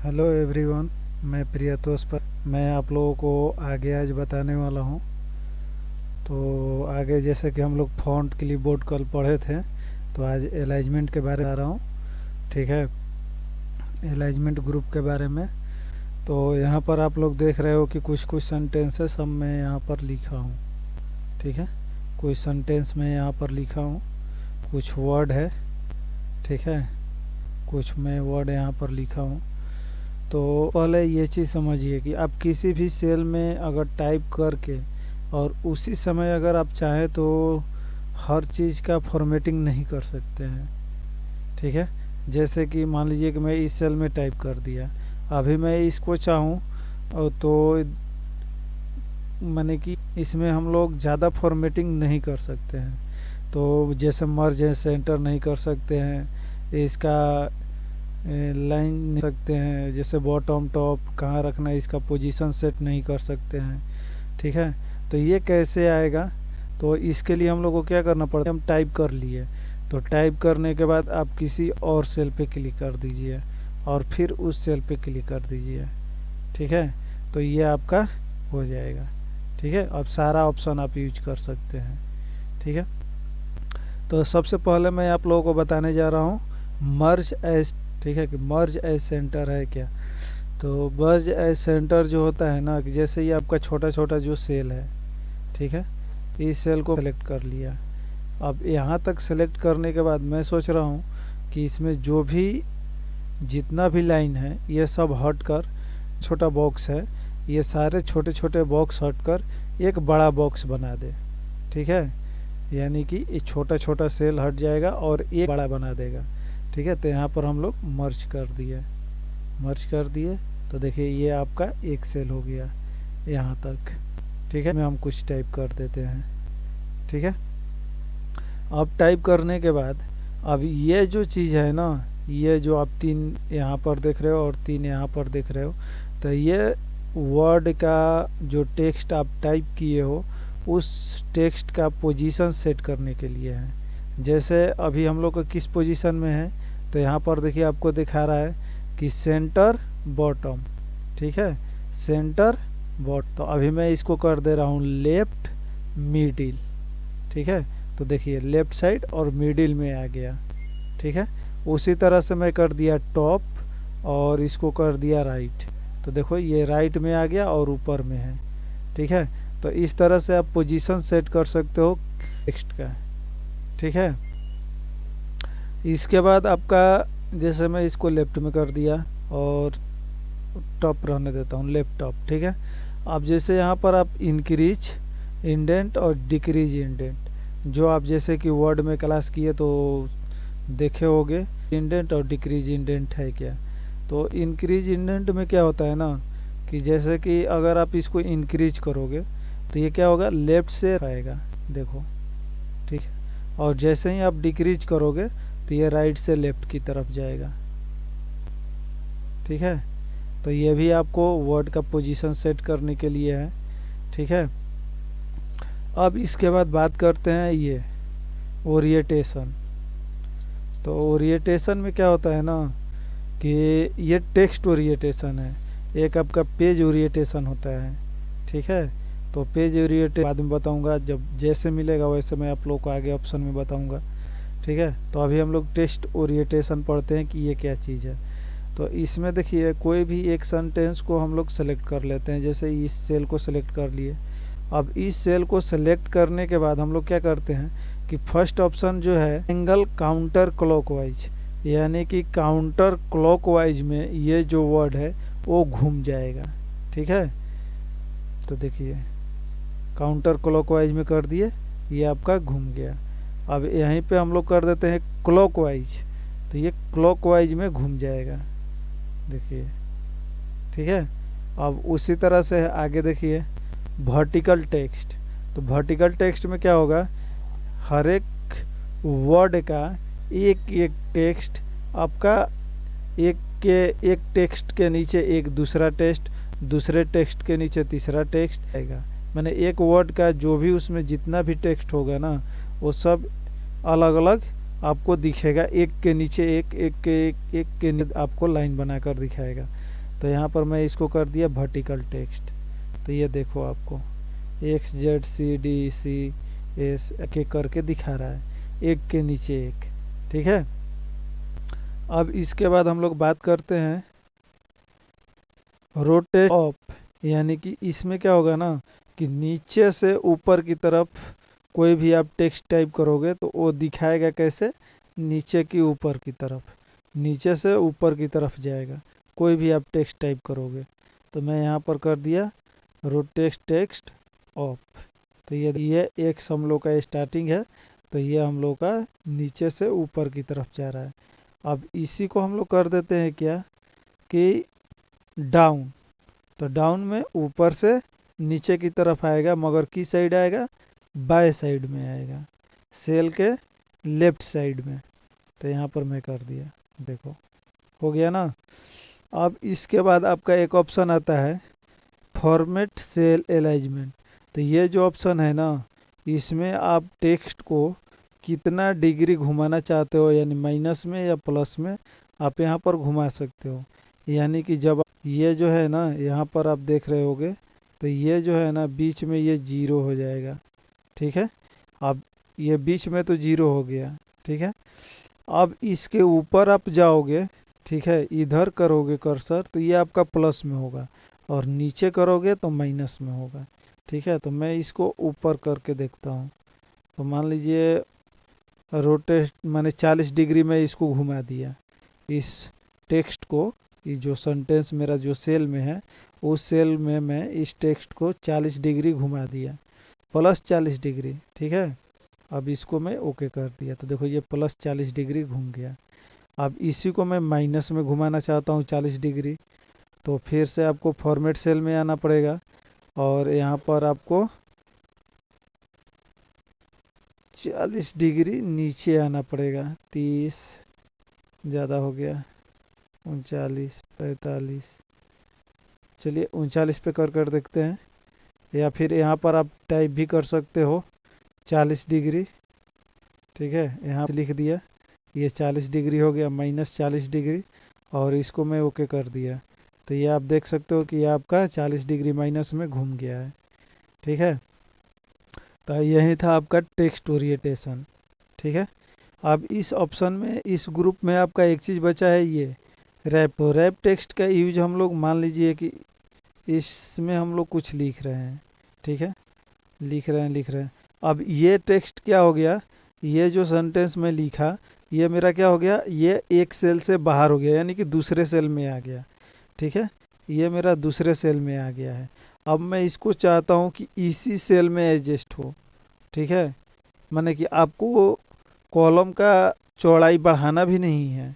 Hello everyone. मैं प्रियतोष पर मैं आप लोगों को आगे आज बताने वाला हूँ। तो आगे जैसे कि हम लोग फ़ॉन्ट क्लिपबोर्ड कल पढ़े थे, तो आज अलाइनमेंट के बारे में बता रहा हूँ। ठीक है, अलाइनमेंट ग्रुप के बारे में। तो यहाँ पर आप लोग देख रहे हो कि कुछ कुछ सेंटेंसेस हम मैं यहाँ पर लिखा हूँ। ठीक है, कुछ सेंटेंस मैं यहाँ पर लिखा हूँ, कुछ वर्ड है। ठीक है, कुछ मैं वर्ड यहाँ पर लिखा हूँ। तो पहले ये चीज़ समझिए कि आप किसी भी सेल में अगर टाइप करके और उसी समय अगर आप चाहें तो हर चीज़ का फॉर्मेटिंग नहीं कर सकते हैं। ठीक है, जैसे कि मान लीजिए कि मैं इस सेल में टाइप कर दिया, अभी मैं इसको चाहूँ तो माने कि इसमें हम लोग ज़्यादा फॉर्मेटिंग नहीं कर सकते हैं। तो जैसे मर्ज सेंटर नहीं कर सकते हैं, इसका लाइन नहीं सकते हैं, जैसे बॉटम टॉप कहाँ रखना है इसका पोजीशन सेट नहीं कर सकते हैं। ठीक है, तो ये कैसे आएगा? तो इसके लिए हम लोग को क्या करना पड़ता है, हम टाइप कर लिए तो टाइप करने के बाद आप किसी और सेल पे क्लिक कर दीजिए और फिर उस सेल पे क्लिक कर दीजिए। ठीक है, तो ये आपका हो जाएगा। ठीक है, अब सारा ऑप्शन आप यूज कर सकते हैं। ठीक है, तो सबसे पहले मैं आप लोगों को बताने जा रहा हूँ मर्ज एज। ठीक है, कि मर्ज एज सेंटर है क्या। तो मर्ज एज सेंटर जो होता है ना, कि जैसे ही आपका छोटा छोटा जो सेल है, ठीक है, इस सेल को सेलेक्ट कर लिया। अब यहाँ तक सेलेक्ट करने के बाद मैं सोच रहा हूँ कि इसमें जो भी जितना भी लाइन है ये सब हट कर, छोटा बॉक्स है, ये सारे छोटे छोटे बॉक्स हट कर एक बड़ा बॉक्स बना दे। ठीक है, यानी कि ये छोटा छोटा सेल हट जाएगा और एक बड़ा बना देगा। ठीक है, तो यहाँ पर हम लोग मर्ज कर दिए तो देखिए ये आपका एक सेल हो गया यहाँ तक। ठीक है, में हम कुछ टाइप कर देते हैं। ठीक है, अब टाइप करने के बाद अब ये जो चीज़ है ना, ये जो आप 3 यहाँ पर देख रहे हो और 3 यहाँ पर देख रहे हो, तो ये वर्ड का जो टेक्स्ट आप टाइप किए हो उस टेक्स्ट का पोजीशन सेट करने के लिए है। जैसे अभी हम लोग का किस पोजीशन में है, तो यहाँ पर देखिए आपको दिखा रहा है कि सेंटर बॉटम। ठीक है, सेंटर बॉटम। तो अभी मैं इसको कर दे रहा हूँ लेफ्ट मिडिल। ठीक है, तो देखिए लेफ्ट साइड और मिडिल में आ गया। ठीक है, उसी तरह से मैं कर दिया टॉप और इसको कर दिया राइट, तो देखो ये राइट में आ गया और ऊपर में है। ठीक है, तो इस तरह से आप पोजीशन सेट कर सकते हो टेक्स्ट का। ठीक है, इसके बाद आपका जैसे मैं इसको लेफ्ट में कर दिया और टॉप रहने देता हूँ, लेफ्ट टॉप। ठीक है, अब जैसे यहाँ पर आप इंक्रीज इंडेंट और डिक्रीज इंडेंट, जो आप जैसे कि वर्ड में क्लास किए तो देखे होगे इंडेंट और डिक्रीज इंडेंट है क्या। तो इंक्रीज इंडेंट में क्या होता है ना, कि जैसे कि अगर आप इसको इंक्रीज करोगे तो ये क्या होगा, लेफ्ट से आएगा, देखो। ठीक है, और जैसे ही आप डिक्रीज करोगे तो ये राइट से लेफ्ट की तरफ जाएगा। ठीक है, तो ये भी आपको वर्ड का पोजीशन सेट करने के लिए है। ठीक है, अब इसके बाद बात करते हैं ये ओरिएंटेशन। तो ओरिएंटेशन में क्या होता है ना, कि ये टेक्स्ट ओरिएंटेशन है, एक आपका पेज ओरिएंटेशन होता है। ठीक है, तो पेज ओरिएंटेशन बाद में बताऊंगा, जब जैसे मिलेगा वैसे मैं आप लोग को आगे ऑप्शन में बताऊंगा। ठीक है, तो अभी हम लोग टेक्स्ट ओरिएंटेशन पढ़ते हैं कि ये क्या चीज़ है। तो इसमें देखिए कोई भी एक सेंटेंस को हम लोग सेलेक्ट कर लेते हैं, जैसे इस सेल को सेलेक्ट कर लिए। अब इस सेल को सेलेक्ट करने के बाद हम लोग क्या करते हैं कि फर्स्ट ऑप्शन जो है एंगल काउंटर क्लॉकवाइज, यानी कि काउंटर क्लॉकवाइज में ये जो वर्ड है वो घूम जाएगा। ठीक है, तो देखिए काउंटर क्लॉकवाइज में कर दिए, ये आपका घूम गया। अब यहीं पे हम लोग कर देते हैं क्लॉकवाइज, तो ये क्लॉकवाइज में घूम जाएगा, देखिए। ठीक है, अब उसी तरह से आगे देखिए वर्टिकल टेक्स्ट। तो वर्टिकल टेक्स्ट में क्या होगा, हर एक वर्ड का एक एक टेक्स्ट आपका एक टेक्स्ट के नीचे एक दूसरा टेक्स्ट, दूसरे टेक्स्ट के नीचे तीसरा टेक्स्ट आएगा। मैंने एक वर्ड का जो भी उसमें जितना भी टेक्स्ट होगा ना, वो सब अलग अलग आपको दिखेगा, एक के नीचे एक, एक के आपको लाइन बनाकर दिखाएगा। तो यहाँ पर मैं इसको कर दिया वर्टिकल टेक्स्ट। तो ये देखो आपको XZCDCS एक एक करके दिखा रहा है, एक के नीचे एक। ठीक है, अब इसके बाद हम लोग बात करते हैं रोटेट अप, यानी कि इसमें क्या होगा ना कि नीचे से ऊपर की तरफ कोई भी आप टेक्स्ट टाइप करोगे तो वो दिखाएगा कैसे, नीचे की ऊपर की तरफ, नीचे से ऊपर की तरफ जाएगा कोई भी आप टेक्स्ट टाइप करोगे। तो मैं यहाँ पर कर दिया रोटेट टेक्स्ट अप। तो ये एक हम लोग का स्टार्टिंग है, तो ये हम लोग का नीचे से ऊपर की तरफ जा रहा है। अब इसी को हम लोग कर देते हैं क्या कि डाउन। तो डाउन में ऊपर से नीचे की तरफ आएगा, मगर किस साइड आएगा, बाएं साइड में आएगा, सेल के लेफ्ट साइड में। तो यहाँ पर मैं कर दिया, देखो हो गया ना। अब इसके बाद आपका एक ऑप्शन आता है फॉर्मेट सेल अलाइनमेंट। तो ये जो ऑप्शन है ना, इसमें आप टेक्स्ट को कितना डिग्री घुमाना चाहते हो, यानी माइनस में या प्लस में आप यहाँ पर घुमा सकते हो। यानी कि जब ये जो है ना यहाँ पर आप देख रहे होगे, तो ये जो है ना बीच में ये 0 हो जाएगा। ठीक है, अब ये बीच में तो 0 हो गया। ठीक है, अब इसके ऊपर आप जाओगे, ठीक है, इधर करोगे कर्सर तो ये आपका प्लस में होगा, और नीचे करोगे तो माइनस में होगा। ठीक है, तो मैं इसको ऊपर करके देखता हूँ। तो मान लीजिए रोटेट मैंने 40 डिग्री में इसको घुमा दिया, इस टेक्स्ट को, ये जो सेंटेंस मेरा जो सेल में है उस सेल में मैं इस टेक्स्ट को 40 डिग्री घुमा दिया, प्लस 40 डिग्री। ठीक है, अब इसको मैं ओके कर दिया, तो देखो ये प्लस 40 डिग्री घूम गया। अब इसी को मैं माइनस में घुमाना चाहता हूँ 40 डिग्री, तो फिर से आपको फॉर्मेट सेल में आना पड़ेगा, और यहाँ पर आपको 40 डिग्री नीचे आना पड़ेगा। 30 ज़्यादा हो गया, 39, 45, चलिए 39 पे कर देखते हैं, या फिर यहाँ पर आप टाइप भी कर सकते हो 40 डिग्री। ठीक है, यहाँ लिख दिया, ये 40 डिग्री हो गया, माइनस 40 डिग्री, और इसको मैं ओके कर दिया। तो ये आप देख सकते हो कि ये आपका 40 डिग्री माइनस में घूम गया है। ठीक है, तो यही था आपका टेक्स्ट ओरिएंटेशन। ठीक है, अब इस ऑप्शन में, इस ग्रुप में आपका एक चीज़ बचा है, ये रैप। तो रैप टेक्स्ट का यूज हम लोग मान लीजिए कि इसमें हम लोग कुछ लिख रहे हैं। ठीक है, लिख रहे हैं। अब ये टेक्स्ट क्या हो गया, ये जो सेंटेंस में लिखा ये मेरा क्या हो गया, ये एक सेल से बाहर हो गया, यानी कि दूसरे सेल में आ गया। ठीक है, ये मेरा दूसरे सेल में आ गया है। अब मैं इसको चाहता हूँ कि इसी सेल में एडजस्ट हो। ठीक है, माने कि आपको कॉलम का चौड़ाई बढ़ाना भी नहीं है।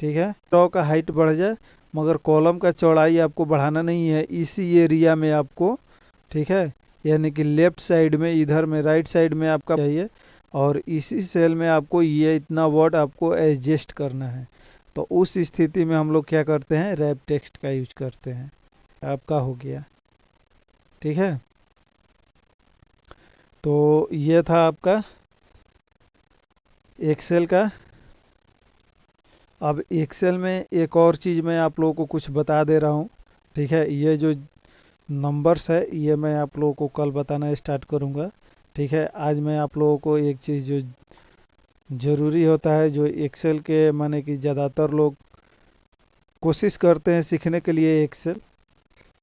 ठीक है, रो का हाइट बढ़ जाए, मगर कॉलम का चौड़ाई आपको बढ़ाना नहीं है इसी एरिया में आपको। ठीक है, यानी कि लेफ्ट साइड में, इधर में राइट साइड में आपका चाहिए, और इसी सेल में आपको ये इतना वर्ड आपको एडजस्ट करना है। तो उस स्थिति में हम लोग क्या करते हैं, रैप टेक्स्ट का यूज करते हैं। आपका हो गया। ठीक है, तो ये था आपका एक्सेल का। अब एक्सेल में एक और चीज़ मैं आप लोगों को कुछ बता दे रहा हूँ। ठीक है, ये जो नंबर्स है ये मैं आप लोगों को कल बताना स्टार्ट करूँगा। ठीक है, आज मैं आप लोगों को एक चीज़ जो ज़रूरी होता है, जो एक्सेल के माने कि ज़्यादातर लोग कोशिश करते हैं सीखने के लिए एक्सेल,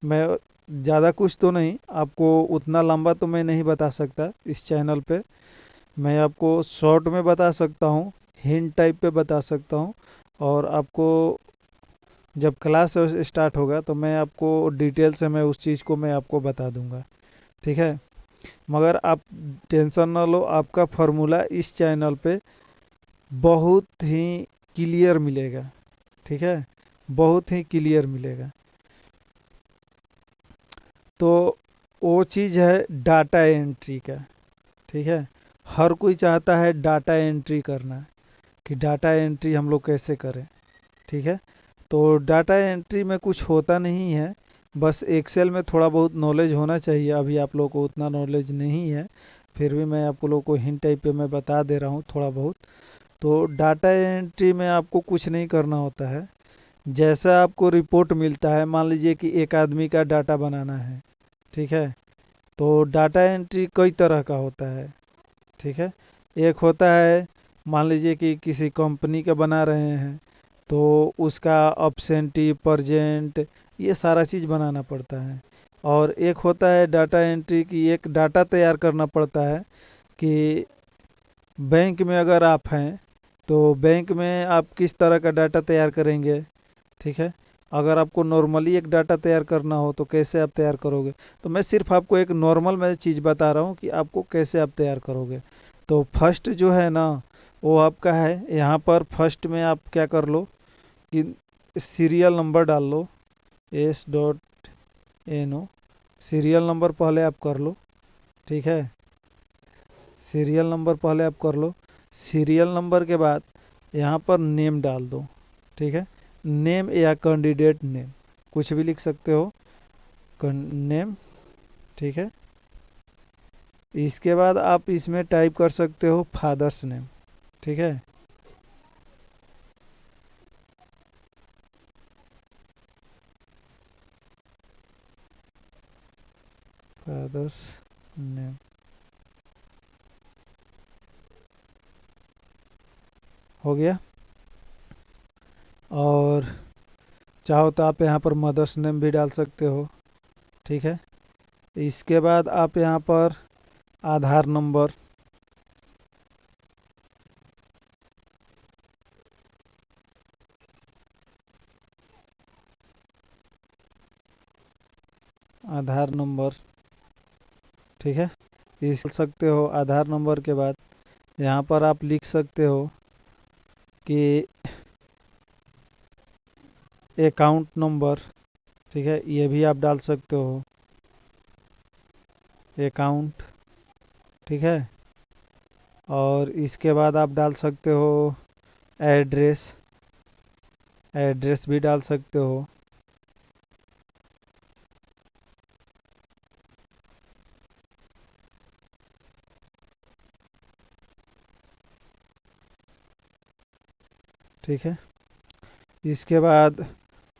मैं ज़्यादा कुछ तो नहीं, आपको उतना लंबा तो मैं नहीं बता सकता इस चैनल पे। मैं आपको शॉर्ट में बता सकता हूँ, हिंट टाइप पे बता सकता हूँ, और आपको जब क्लास स्टार्ट होगा तो मैं आपको डिटेल से मैं उस चीज़ को मैं आपको बता दूंगा। ठीक है, मगर आप टेंशन ना लो, आपका फार्मूला इस चैनल पे बहुत ही क्लियर मिलेगा। ठीक है, बहुत ही क्लियर मिलेगा। तो वो चीज़ है डाटा एंट्री का। ठीक है, हर कोई चाहता है डाटा एंट्री करना, कि डाटा एंट्री हम लोग कैसे करें। ठीक है, तो डाटा एंट्री में कुछ होता नहीं है, बस एक्सेल में थोड़ा बहुत नॉलेज होना चाहिए। अभी आप लोगों को उतना नॉलेज नहीं है, फिर भी मैं आप लोगों को हिंट टाइप पे मैं बता दे रहा हूँ थोड़ा बहुत। तो डाटा एंट्री में आपको कुछ नहीं करना होता है, जैसा आपको रिपोर्ट मिलता है, मान लीजिए कि एक आदमी का डाटा बनाना है, ठीक है, तो डाटा एंट्री कई तरह का होता है, ठीक है। एक होता है, मान लीजिए कि किसी कंपनी का बना रहे हैं, तो उसका अब्सेंटी परजेंट ये सारा चीज़ बनाना पड़ता है। और एक होता है डाटा एंट्री की, एक डाटा तैयार करना पड़ता है कि बैंक में अगर आप हैं तो बैंक में आप किस तरह का डाटा तैयार करेंगे, ठीक है। अगर आपको नॉर्मली एक डाटा तैयार करना हो तो कैसे आप तैयार करोगे। तो मैं सिर्फ आपको एक नॉर्मल मैं चीज़ बता रहा हूँ कि आपको कैसे आप तैयार करोगे। तो फर्स्ट जो है ना, वो आपका है यहाँ पर फर्स्ट में आप क्या कर लो कि सीरियल नंबर डाल लो, S.NO, सीरियल नंबर पहले आप कर लो, ठीक है। सीरियल नंबर पहले आप कर लो। सीरियल नंबर के बाद यहाँ पर नेम डाल दो, ठीक है। नेम या कैंडिडेट नेम कुछ भी लिख सकते हो, नेम, ठीक है। इसके बाद आप इसमें टाइप कर सकते हो फादर्स नेम, ठीक है। फादर्स नेम हो गया। और चाहो तो आप यहाँ पर मदर्स नेम भी डाल सकते हो, ठीक है। इसके बाद आप यहाँ पर आधार नंबर, आधार नंबर, ठीक है, इस सकते हो। आधार नंबर के बाद यहाँ पर आप लिख सकते हो कि अकाउंट नंबर, ठीक है, ये भी आप डाल सकते हो, अकाउंट, ठीक है। और इसके बाद आप डाल सकते हो एड्रेस, एड्रेस भी डाल सकते हो, ठीक है। इसके बाद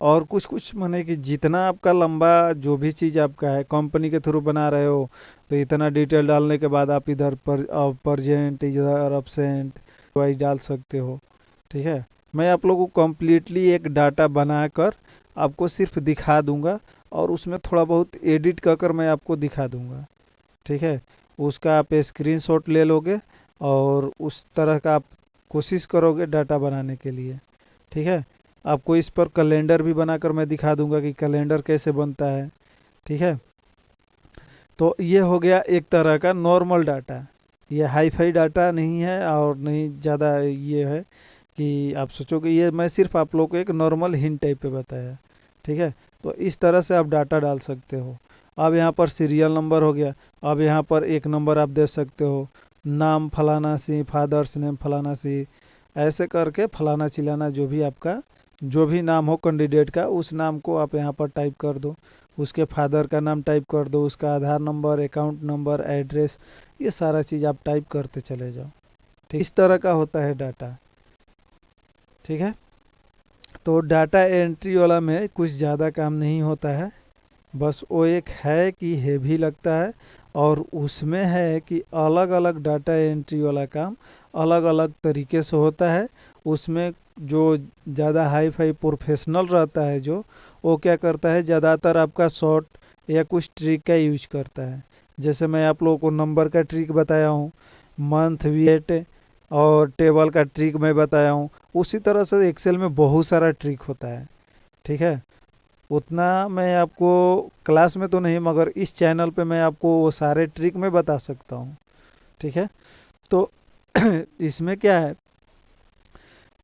और कुछ कुछ माने कि जितना आपका लंबा जो भी चीज़ आपका है कंपनी के थ्रू बना रहे हो, तो इतना डिटेल डालने के बाद आप इधर पर परजेंट, इधर अब्सेंट वाइज डाल सकते हो, ठीक है। मैं आप लोगों को कम्प्लीटली एक डाटा बनाकर आपको सिर्फ दिखा दूंगा और उसमें थोड़ा बहुत एडिट कर मैं आपको दिखा दूंगा, ठीक है। उसका आप स्क्रीनशॉट ले लोगे और उस तरह का आप कोशिश करोगे डाटा बनाने के लिए, ठीक है। आपको इस पर कैलेंडर भी बनाकर मैं दिखा दूंगा कि कैलेंडर कैसे बनता है, ठीक है। तो ये हो गया एक तरह का नॉर्मल डाटा, ये हाई फाई डाटा नहीं है और नहीं ज़्यादा ये है कि आप सोचोगे। ये मैं सिर्फ आप लोग को एक नॉर्मल हिंट टाइप पे बताया, ठीक है। तो इस तरह से आप डाटा डाल सकते हो। अब यहाँ पर सीरियल नंबर हो गया। अब यहाँ पर एक नंबर आप दे सकते हो, नाम फलाना सी, फादर्स नेम फलाना सी, ऐसे करके फलाना चिलाना जो भी आपका जो भी नाम हो कैंडिडेट का, उस नाम को आप यहाँ पर टाइप कर दो। उसके फादर का नाम टाइप कर दो, उसका आधार नंबर, अकाउंट नंबर, एड्रेस, ये सारा चीज़ आप टाइप करते चले जाओ, ठीक। इस तरह का होता है डाटा, ठीक है। तो डाटा एंट्री वाला में कुछ ज़्यादा काम नहीं होता है, बस वो एक है कि हेवी लगता है और उसमें है कि अलग अलग डाटा एंट्री वाला काम अलग अलग तरीके से होता है। उसमें जो ज़्यादा हाई फाई प्रोफेशनल रहता है जो, वो क्या करता है ज़्यादातर आपका शॉर्ट या कुछ ट्रिक का यूज करता है। जैसे मैं आप लोगों को नंबर का ट्रिक बताया हूँ, मंथ वीट और टेबल का ट्रिक मैं बताया हूँ, उसी तरह से एक्सेल में बहुत सारा ट्रिक होता है, ठीक है। उतना मैं आपको क्लास में तो नहीं, मगर इस चैनल पे मैं आपको वो सारे ट्रिक में बता सकता हूँ, ठीक है। तो इसमें क्या है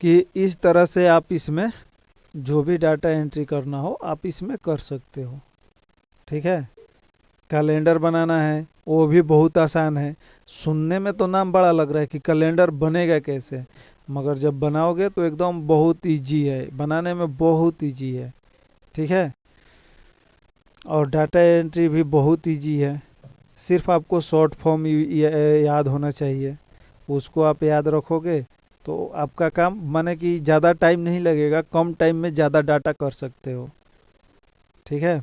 कि इस तरह से आप इसमें जो भी डाटा एंट्री करना हो आप इसमें कर सकते हो, ठीक है। कैलेंडर बनाना है वो भी बहुत आसान है। सुनने में तो नाम बड़ा लग रहा है कि कैलेंडर बनेगा कैसे, मगर जब बनाओगे तो एकदम बहुत इजी है, बनाने में बहुत इजी है, ठीक है। और डाटा एंट्री भी बहुत इजी है, सिर्फ आपको शॉर्ट फॉर्म याद होना चाहिए। उसको आप याद रखोगे तो आपका काम माने कि ज़्यादा टाइम नहीं लगेगा, कम टाइम में ज़्यादा डाटा कर सकते हो। ठीक है,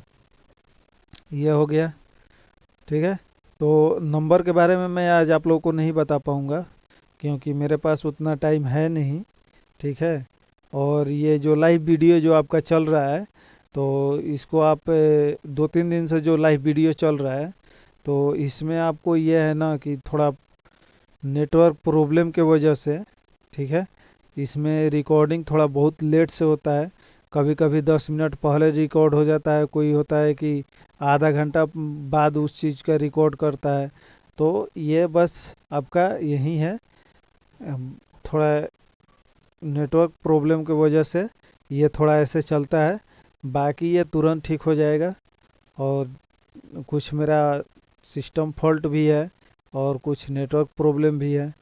ये हो गया। ठीक है, तो नंबर के बारे में मैं आज आप लोगों को नहीं बता पाऊँगा क्योंकि मेरे पास उतना टाइम है नहीं। ठीक है, और ये जो लाइव वीडियो जो आपका चल रहा है, तो इसको आप 2-3 दिन से जो लाइव वीडियो चल रहा है, तो इसमें आपको ये है ना कि थोड़ा नेटवर्क प्रॉब्लम के वजह से, ठीक है, इसमें रिकॉर्डिंग थोड़ा बहुत लेट से होता है। कभी कभी 10 मिनट पहले रिकॉर्ड हो जाता है, कोई होता है कि आधा घंटा बाद उस चीज़ का रिकॉर्ड करता है। तो ये बस आपका यही है, थोड़ा नेटवर्क प्रॉब्लम की वजह से ये थोड़ा ऐसे चलता है। बाकी ये तुरंत ठीक हो जाएगा। और कुछ मेरा सिस्टम फॉल्ट भी है और कुछ नेटवर्क प्रॉब्लम भी है।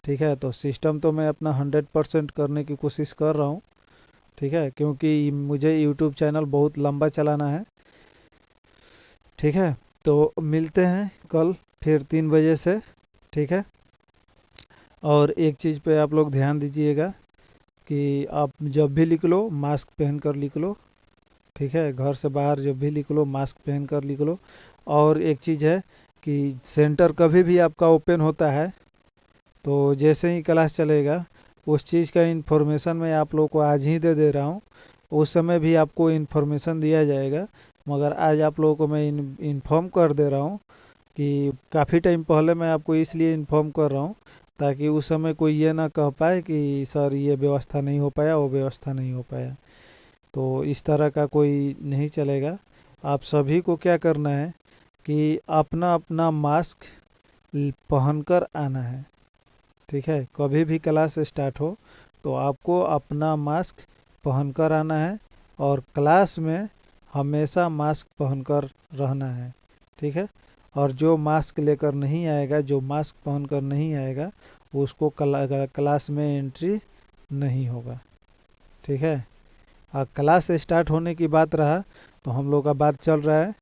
ठीक है, तो सिस्टम तो मैं अपना 100% करने की कोशिश कर रहा हूँ। ठीक है, क्योंकि मुझे यूट्यूब चैनल बहुत लंबा चलाना है। ठीक है, तो मिलते हैं कल फिर 3 बजे से। ठीक है, और एक चीज़ पे आप लोग ध्यान दीजिएगा कि आप जब भी निकलो मास्क पहन कर निकलो। ठीक है, घर से बाहर जब भी निकलो मास्क पहन कर निकलो। और एक चीज़ है कि सेंटर कभी भी आपका ओपन होता है तो जैसे ही क्लास चलेगा उस चीज़ का इन्फॉर्मेशन मैं आप लोगों को आज ही दे दे रहा हूँ। उस समय भी आपको इन्फॉर्मेशन दिया जाएगा, मगर आज आप लोगों को मैं इन्फॉर्म कर दे रहा हूँ कि काफ़ी टाइम पहले मैं आपको इसलिए इन्फॉर्म कर रहा हूँ ताकि उस समय कोई ये ना कह पाए कि सर ये व्यवस्था नहीं हो पाया, वो व्यवस्था नहीं हो पाया। तो इस तरह का कोई नहीं चलेगा। आप सभी को क्या करना है कि अपना अपना मास्क पहनकर आना है। ठीक है, कभी भी क्लास स्टार्ट हो तो आपको अपना मास्क पहनकर आना है और क्लास में हमेशा मास्क पहनकर रहना है। ठीक है, और जो मास्क लेकर नहीं आएगा, जो मास्क पहनकर नहीं आएगा, उसको क्लास में एंट्री नहीं होगा। ठीक है, क्लास स्टार्ट होने की बात रहा तो हम लोग का बात चल रहा है